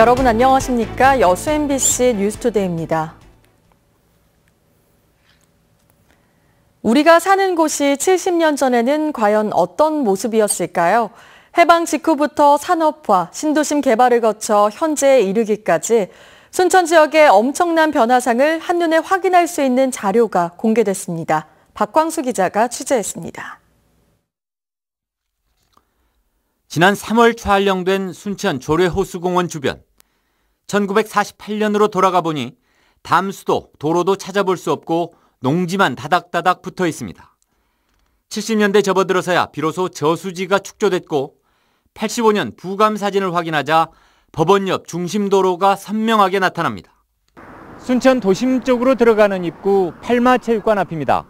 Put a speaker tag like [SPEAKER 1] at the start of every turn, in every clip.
[SPEAKER 1] 여러분 안녕하십니까? 여수 MBC 뉴스투데이입니다. 우리가 사는 곳이 70년 전에는 과연 어떤 모습이었을까요? 해방 직후부터 산업화, 신도심 개발을 거쳐 현재에 이르기까지 순천 지역의 엄청난 변화상을 한눈에 확인할 수 있는 자료가 공개됐습니다. 박광수 기자가 취재했습니다.
[SPEAKER 2] 지난 3월 촬영된 순천 조례호수공원 주변. 1948년으로 돌아가 보니 담수도 도로도 찾아볼 수 없고 농지만 다닥다닥 붙어 있습니다. 70년대 접어들어서야 비로소 저수지가 축조됐고 85년 부감 사진을 확인하자 법원 옆 중심도로가 선명하게 나타납니다. 순천 도심 쪽으로 들어가는 입구 팔마체육관 앞입니다.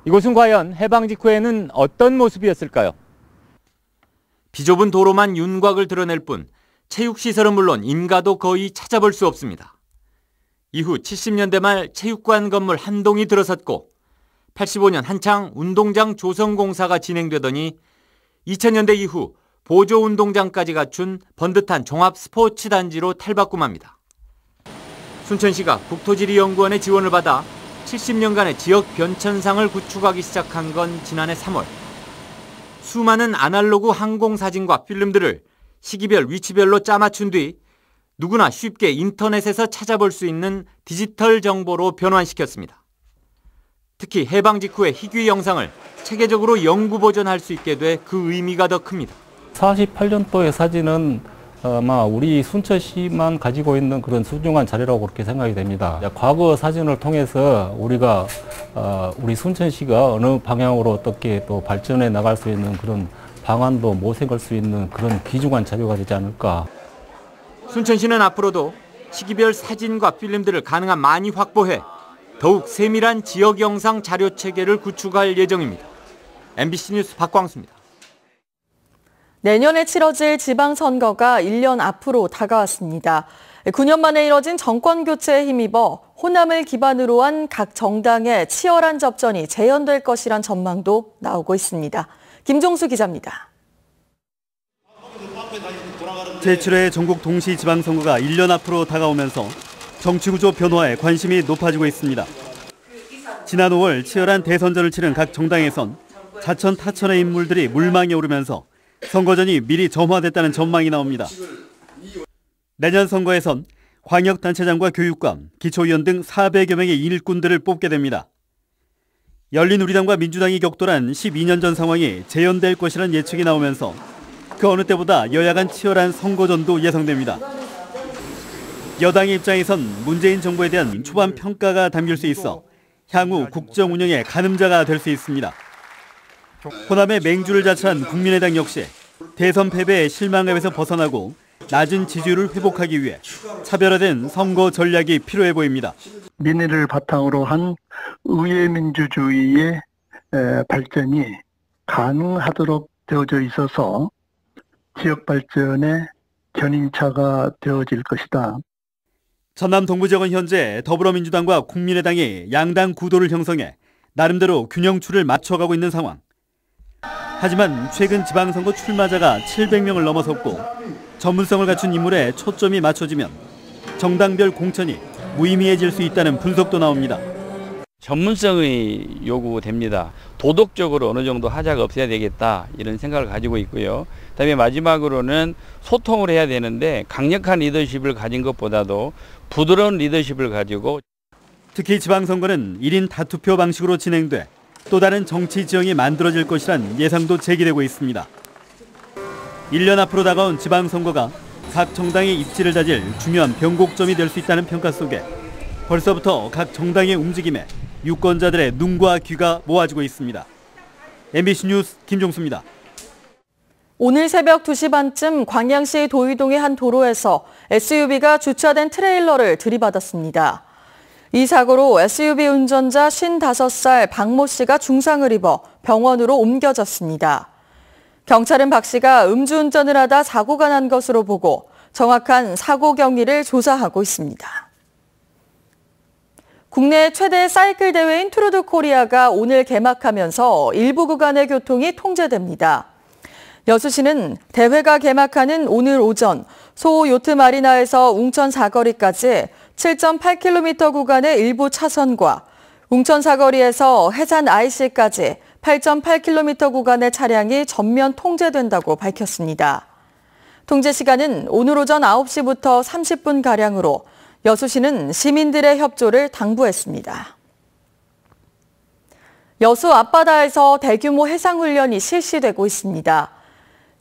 [SPEAKER 2] 이곳은 과연 해방 직후에는 어떤 모습이었을까요? 비좁은 도로만 윤곽을 드러낼 뿐 체육시설은 물론 인가도 거의 찾아볼 수 없습니다. 이후 70년대 말 체육관 건물 한 동이 들어섰고 85년 한창 운동장 조성 공사가 진행되더니 2000년대 이후 보조 운동장까지 갖춘 번듯한 종합 스포츠 단지로 탈바꿈합니다. 순천시가 국토지리연구원의 지원을 받아 70년간의 지역 변천상을 구축하기 시작한 건 지난해 3월. 수많은 아날로그 항공사진과 필름들을 시기별 위치별로 짜맞춘 뒤 누구나 쉽게 인터넷에서 찾아볼 수 있는 디지털 정보로 변환시켰습니다. 특히 해방 직후의 희귀 영상을 체계적으로 영구 보존할 수 있게 돼 그 의미가 더 큽니다.
[SPEAKER 3] 48년도의 사진은 아마 우리 순천시만 가지고 있는 그런 소중한 자료라고 그렇게 생각이 됩니다. 과거 사진을 통해서 우리가 우리 순천시가 어느 방향으로 어떻게 또 발전해 나갈 수 있는 그런 방안도 모색할 수 있는 그런 귀중한 자료가 되지 않을까.
[SPEAKER 2] 순천시는 앞으로도 시기별 사진과 필름들을 가능한 많이 확보해 더욱 세밀한 지역 영상 자료 체계를 구축할 예정입니다. MBC 뉴스 박광수입니다.
[SPEAKER 1] 내년에 치러질 지방선거가 1년 앞으로 다가왔습니다. 9년 만에 이뤄진 정권 교체에 힘입어 호남을 기반으로 한 각 정당의 치열한 접전이 재현될 것이란 전망도 나오고 있습니다. 김종수 기자입니다.
[SPEAKER 4] 제7회 전국 동시 지방선거가 1년 앞으로 다가오면서 정치구조 변화에 관심이 높아지고 있습니다. 지난 5월 치열한 대선전을 치른 각 정당에선 자천타천의 인물들이 물망에 오르면서 선거전이 미리 점화됐다는 전망이 나옵니다. 내년 선거에선 광역단체장과 교육감, 기초위원 등 400여 명의 일꾼들을 뽑게 됩니다. 열린우리당과 민주당이 격돌한 12년 전 상황이 재현될 것이라는 예측이 나오면서 그 어느 때보다 여야 간 치열한 선거전도 예상됩니다. 여당의 입장에선 문재인 정부에 대한 초반 평가가 담길 수 있어 향후 국정 운영의 가늠자가 될 수 있습니다. 호남의 맹주를 자처한 국민의당 역시 대선 패배의 실망감에서 벗어나고 낮은 지지율을 회복하기 위해 차별화된 선거 전략이 필요해 보입니다.
[SPEAKER 5] 민의를 바탕으로 한 의회 민주주의의 발전이 가능하도록 되어져 있어서 지역 발전의 견인차가 되어질 것이다.
[SPEAKER 4] 전남 동부 지역은 현재 더불어민주당과 국민의당이 양당 구도를 형성해 나름대로 균형추를 맞춰가고 있는 상황. 하지만 최근 지방선거 출마자가 700명을 넘어섰고 전문성을 갖춘 인물에 초점이 맞춰지면 정당별 공천이 무의미해질 수 있다는 분석도 나옵니다.
[SPEAKER 6] 전문성이 요구됩니다. 도덕적으로 어느 정도 하자가 없어야 되겠다 이런 생각을 가지고 있고요. 그다음에 마지막으로는 소통을 해야 되는데 강력한 리더십을 가진 것보다도 부드러운 리더십을 가지고
[SPEAKER 4] 특히 지방선거는 1인 다투표 방식으로 진행돼 또 다른 정치 지형이 만들어질 것이란 예상도 제기되고 있습니다. 1년 앞으로 다가온 지방선거가 각 정당의 입지를 다질 중요한 변곡점이 될 수 있다는 평가 속에 벌써부터 각 정당의 움직임에 유권자들의 눈과 귀가 모아지고 있습니다. MBC 뉴스 김종수입니다.
[SPEAKER 1] 오늘 새벽 2시 반쯤 광양시 도의동의 한 도로에서 SUV가 주차된 트레일러를 들이받았습니다. 이 사고로 SUV 운전자 55살 박모 씨가 중상을 입어 병원으로 옮겨졌습니다. 경찰은 박 씨가 음주운전을 하다 사고가 난 것으로 보고 정확한 사고 경위를 조사하고 있습니다. 국내 최대 사이클 대회인 투르 드 코리아가 오늘 개막하면서 일부 구간의 교통이 통제됩니다. 여수시는 대회가 개막하는 오늘 오전 소 요트 마리나에서 웅천 사거리까지 7.8km 구간의 일부 차선과 웅천 사거리에서 해산 IC까지 8.8km 구간의 차량이 전면 통제된다고 밝혔습니다. 통제 시간은 오늘 오전 9시부터 30분가량으로 여수시는 시민들의 협조를 당부했습니다. 여수 앞바다에서 대규모 해상훈련이 실시되고 있습니다.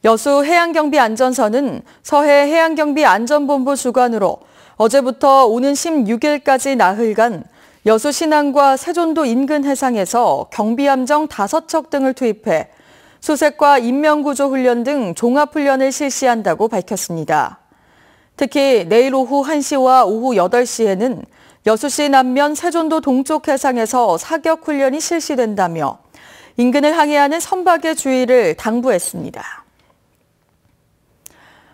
[SPEAKER 1] 여수 해양경비안전선은 서해 해양경비안전본부 주관으로 어제부터 오는 16일까지 나흘간 여수 신안과 세존도 인근 해상에서 경비함정 5척 등을 투입해 수색과 인명구조 훈련 등 종합훈련을 실시한다고 밝혔습니다. 특히 내일 오후 1시와 오후 8시에는 여수시 남면 세존도 동쪽 해상에서 사격 훈련이 실시된다며 인근을 항해하는 선박의 주의를 당부했습니다.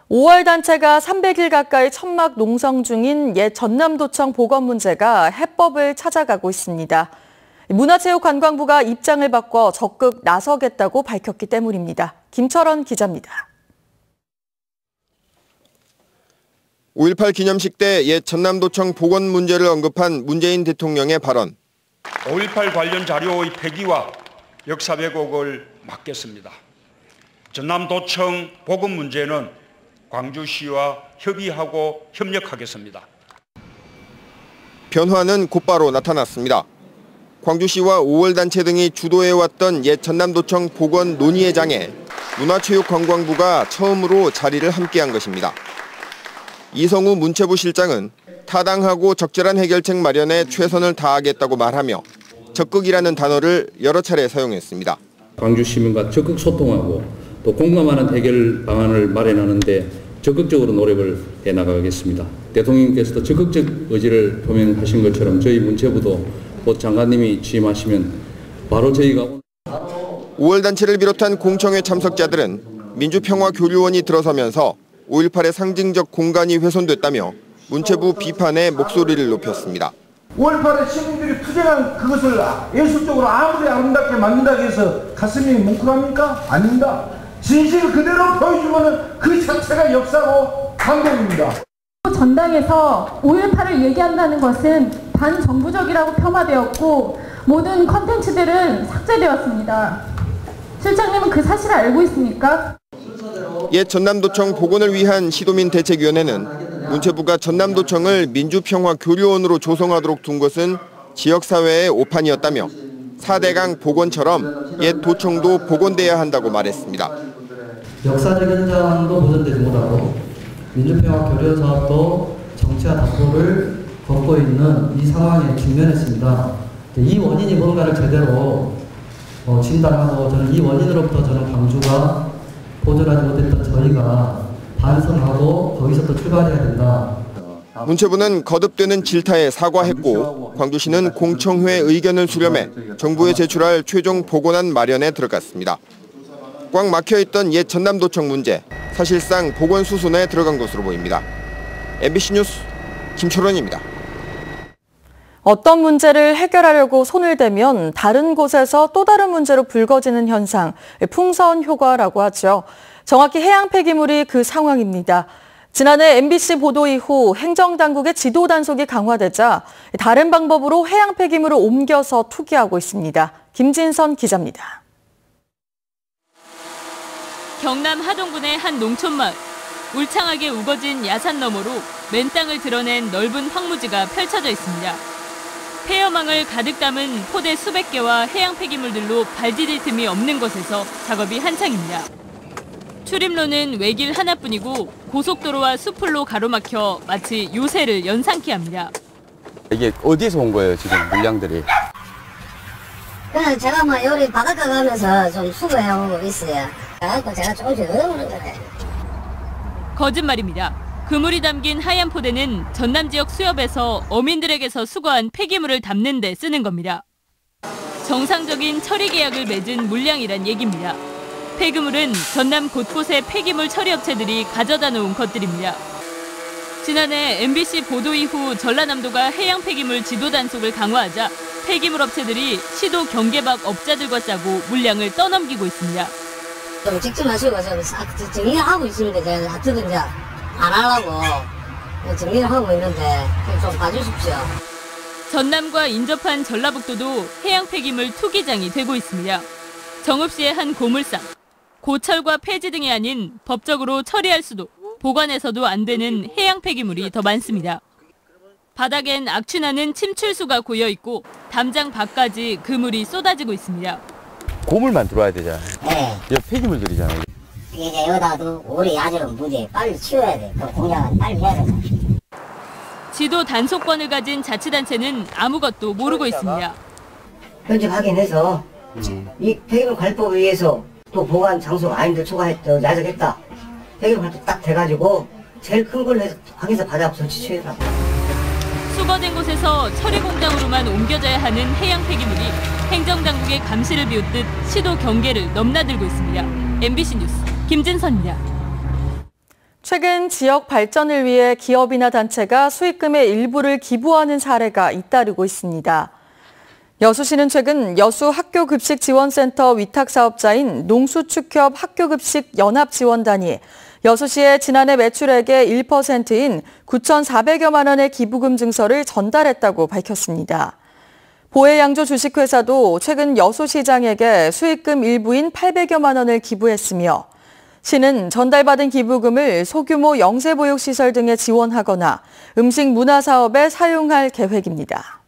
[SPEAKER 1] 5월 단체가 300일 가까이 천막 농성 중인 옛 전남도청 복원 문제가 해법을 찾아가고 있습니다. 문화체육관광부가 입장을 바꿔 적극 나서겠다고 밝혔기 때문입니다. 김철원 기자입니다.
[SPEAKER 7] 5.18 기념식 때 옛 전남도청 복원 문제를 언급한 문재인 대통령의 발언.
[SPEAKER 8] 5.18 관련 자료의 폐기와 역사 왜곡을 막겠습니다. 전남도청 복원 문제는 광주시와 협의하고 협력하겠습니다.
[SPEAKER 7] 변화는 곧바로 나타났습니다. 광주시와 5월 단체 등이 주도해왔던 옛 전남도청 복원 논의회 장에 문화체육관광부가 처음으로 자리를 함께한 것입니다. 이성우 문체부 실장은 타당하고 적절한 해결책 마련에 최선을 다하겠다고 말하며 적극이라는 단어를 여러 차례 사용했습니다.
[SPEAKER 9] 광주 시민과 적극 소통하고 또 공감하는 해결 방안을 마련하는 데 적극적으로 노력을 해나가겠습니다. 대통령께서도 적극적 의지를 표명하신 것처럼 저희 문체부도 곧 장관님이 취임하시면 바로 저희가
[SPEAKER 7] 5월 단체를 비롯한 공청회 참석자들은 민주평화교류원이 들어서면서 5.18의 상징적 공간이 훼손됐다며 문체부 비판에 목소리를 높였습니다.
[SPEAKER 10] 5.18에 시민들이 투쟁한 그것을 예술적으로 아무리 아름답게 만든다고 해서 가슴이 뭉클합니까? 아닙니다. 진실을 그대로 보여주면 그 자체가 역사고 감동입니다.
[SPEAKER 11] 전당에서 5.18을 얘기한다는 것은 반정부적이라고 폄하되었고 모든 컨텐츠들은 삭제되었습니다. 실장님은 그 사실을 알고 있습니까?
[SPEAKER 7] 옛 전남도청 복원을 위한 시도민 대책위원회는 문체부가 전남도청을 민주평화교류원으로 조성하도록 둔 것은 지역사회의 오판이었다며 4대강 복원처럼 옛 도청도 복원돼야 한다고 말했습니다.
[SPEAKER 12] 역사적 현장도 보존되지 못하고 민주평화교류원 사업도 정치와 답보를 걷고 있는 이 상황에 직면했습니다. 이 원인이 뭔가를 제대로 진단하고 저는 이 원인으로부터 저는 광주가 보존하지 못했던 저희가 반성하고 거기서 또 출발해야 된다.
[SPEAKER 7] 문체부는 거듭되는 질타에 사과했고 광주시는 공청회 의견을 수렴해 정부에 제출할 최종 복원안 마련에 들어갔습니다. 꽉 막혀있던 옛 전남도청 문제, 사실상 복원 수순에 들어간 것으로 보입니다. MBC 뉴스 김철원입니다.
[SPEAKER 1] 어떤 문제를 해결하려고 손을 대면 다른 곳에서 또 다른 문제로 불거지는 현상, 풍선 효과라고 하죠. 정확히 해양 폐기물이 그 상황입니다. 지난해 MBC 보도 이후 행정당국의 지도 단속이 강화되자 다른 방법으로 해양 폐기물을 옮겨서 투기하고 있습니다. 김진선 기자입니다.
[SPEAKER 13] 경남 하동군의 한 농촌마을. 울창하게 우거진 야산 너머로 맨 땅을 드러낸 넓은 황무지가 펼쳐져 있습니다. 폐여망을 가득 담은 포대 수백 개와 해양 폐기물들로 발 디딜 틈이 없는 곳에서 작업이 한창입니다. 출입로는 외길 하나뿐이고 고속도로와 수풀로 가로막혀 마치 요새를 연상케 합니다.
[SPEAKER 14] 이게 어디에서 온 거예요, 지금 물량들이?
[SPEAKER 15] 그냥 제가 뭐 여기 바닷가 가면서 좀 수거해오고 있어요. 그래갖고 제가 조금씩 얻어오는 거예요.
[SPEAKER 13] 거짓말입니다. 그물이 담긴 하얀 포대는 전남 지역 수협에서 어민들에게서 수거한 폐기물을 담는 데 쓰는 겁니다. 정상적인 처리 계약을 맺은 물량이란 얘기입니다. 폐기물은 전남 곳곳의 폐기물 처리업체들이 가져다 놓은 것들입니다. 지난해 MBC 보도 이후 전라남도가 해양 폐기물 지도 단속을 강화하자 폐기물 업체들이 시도 경계박 업자들과 짜고 물량을 떠넘기고 있습니다.
[SPEAKER 15] 좀 직접 하시고 좀 싹 정리하고 있습니다. 제가 하여튼 이제 안 하려고 정리를 하고 있는데 좀 봐주십시오.
[SPEAKER 13] 전남과 인접한 전라북도도 해양 폐기물 투기장이 되고 있습니다. 정읍시의 한 고물상, 고철과 폐지 등이 아닌 법적으로 처리할 수도 보관해서도 안 되는 해양 폐기물이 더 많습니다. 바닥엔 악취나는 침출수가 고여 있고 담장 밖까지 그물이 쏟아지고 있습니다.
[SPEAKER 14] 고물만 들어와야 되잖아요.
[SPEAKER 15] 네.
[SPEAKER 14] 이 폐기물들이잖아요.
[SPEAKER 15] 이제 여기다도 우리 야지는 무지 빨리 치워야 돼. 그 공약은 빨리 해야 돼.
[SPEAKER 13] 지도 단속권을 가진 자치단체는 아무것도 모르고 있습니다.
[SPEAKER 15] 현재 확인해서 이 폐기물 관리법에 의해서 또 보관 장소 아닌데 야적했다. 폐기물 관리법 딱 돼가지고 제일 큰 걸로 해서 확인해서 받아서 조치 취해라.
[SPEAKER 13] 수거된 곳에서 처리 공장으로만 옮겨져야 하는 해양 폐기물이 행정당국의 감시를 비웃듯 시도 경계를 넘나들고 있습니다. MBC 뉴스 김진선입니다.
[SPEAKER 1] 최근 지역 발전을 위해 기업이나 단체가 수익금의 일부를 기부하는 사례가 잇따르고 있습니다. 여수시는 최근 여수 학교급식지원센터 위탁사업자인 농수축협 학교급식연합지원단이 여수시의 지난해 매출액의 1%인 9,400여만 원의 기부금 증서를 전달했다고 밝혔습니다. 보혜양조 주식회사도 최근 여수시장에게 수익금 일부인 800여만 원을 기부했으며 시는 전달받은 기부금을 소규모 영세보육시설 등에 지원하거나 음식 문화 사업에 사용할 계획입니다.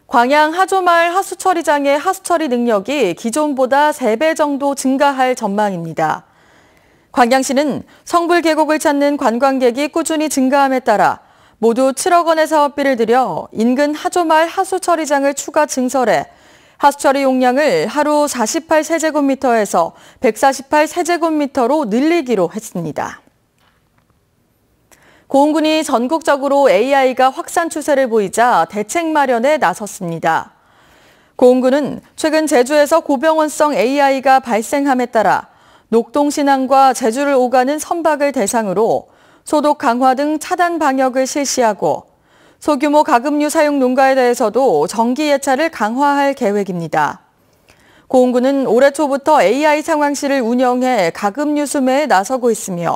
[SPEAKER 1] 광양 하조마을 하수처리장의 하수처리 능력이 기존보다 3배 정도 증가할 전망입니다. 광양시는 성불 계곡을 찾는 관광객이 꾸준히 증가함에 따라 모두 7억 원의 사업비를 들여 인근 하조마을 하수처리장을 추가 증설해 하수처리 용량을 하루 48세제곱미터에서 148세제곱미터로 늘리기로 했습니다. 고흥군이 전국적으로 AI가 확산 추세를 보이자 대책 마련에 나섰습니다. 고흥군은 최근 제주에서 고병원성 AI가 발생함에 따라 녹동신항과 제주를 오가는 선박을 대상으로 소독 강화 등 차단 방역을 실시하고 소규모 가금류 사용 농가에 대해서도 정기 예찰을 강화할 계획입니다. 고흥군은 올해 초부터 AI 상황실을 운영해 가금류 수매에 나서고 있으며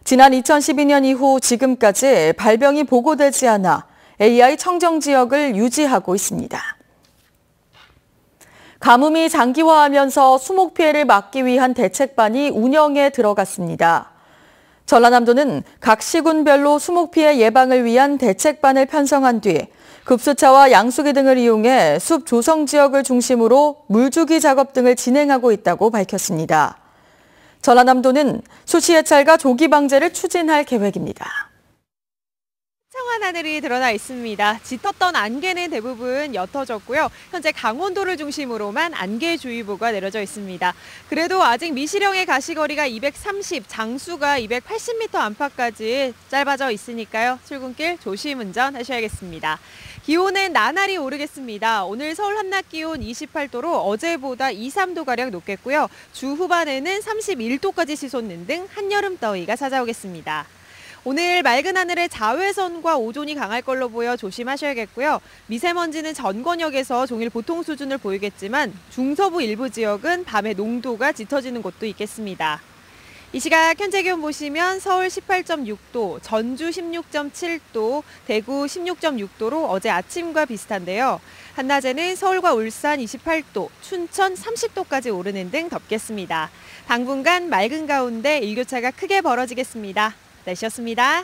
[SPEAKER 1] 지난 2012년 이후 지금까지 발병이 보고되지 않아 AI 청정 지역을 유지하고 있습니다. 가뭄이 장기화하면서 수목 피해를 막기 위한 대책반이 운영에 들어갔습니다. 전라남도는 각 시군별로 수목 피해 예방을 위한 대책반을 편성한 뒤 급수차와 양수기 등을 이용해 숲 조성 지역을 중심으로 물주기 작업 등을 진행하고 있다고 밝혔습니다. 전라남도는 수시 예찰과 조기 방제를 추진할 계획입니다.
[SPEAKER 16] 창한 하늘이 드러나 있습니다. 짙었던 안개는 대부분 옅어졌고요. 현재 강원도를 중심으로만 안개주의보가 내려져 있습니다. 그래도 아직 미시령의 가시거리가 230, 장수가 280m 안팎까지 짧아져 있으니까요. 출근길 조심 운전하셔야겠습니다. 기온은 나날이 오르겠습니다. 오늘 서울 한낮 기온 28도로 어제보다 2, 3도가량 높겠고요. 주 후반에는 31도까지 치솟는 등 한여름 더위가 찾아오겠습니다. 오늘 맑은 하늘에 자외선과 오존이 강할 걸로 보여 조심하셔야겠고요. 미세먼지는 전 권역에서 종일 보통 수준을 보이겠지만 중서부 일부 지역은 밤에 농도가 짙어지는 곳도 있겠습니다. 이 시각 현재 기온 보시면 서울 18.6도, 전주 16.7도, 대구 16.6도로 어제 아침과 비슷한데요. 한낮에는 서울과 울산 28도, 춘천 30도까지 오르는 등 덥겠습니다. 당분간 맑은 가운데 일교차가 크게 벌어지겠습니다. 날씨였습니다.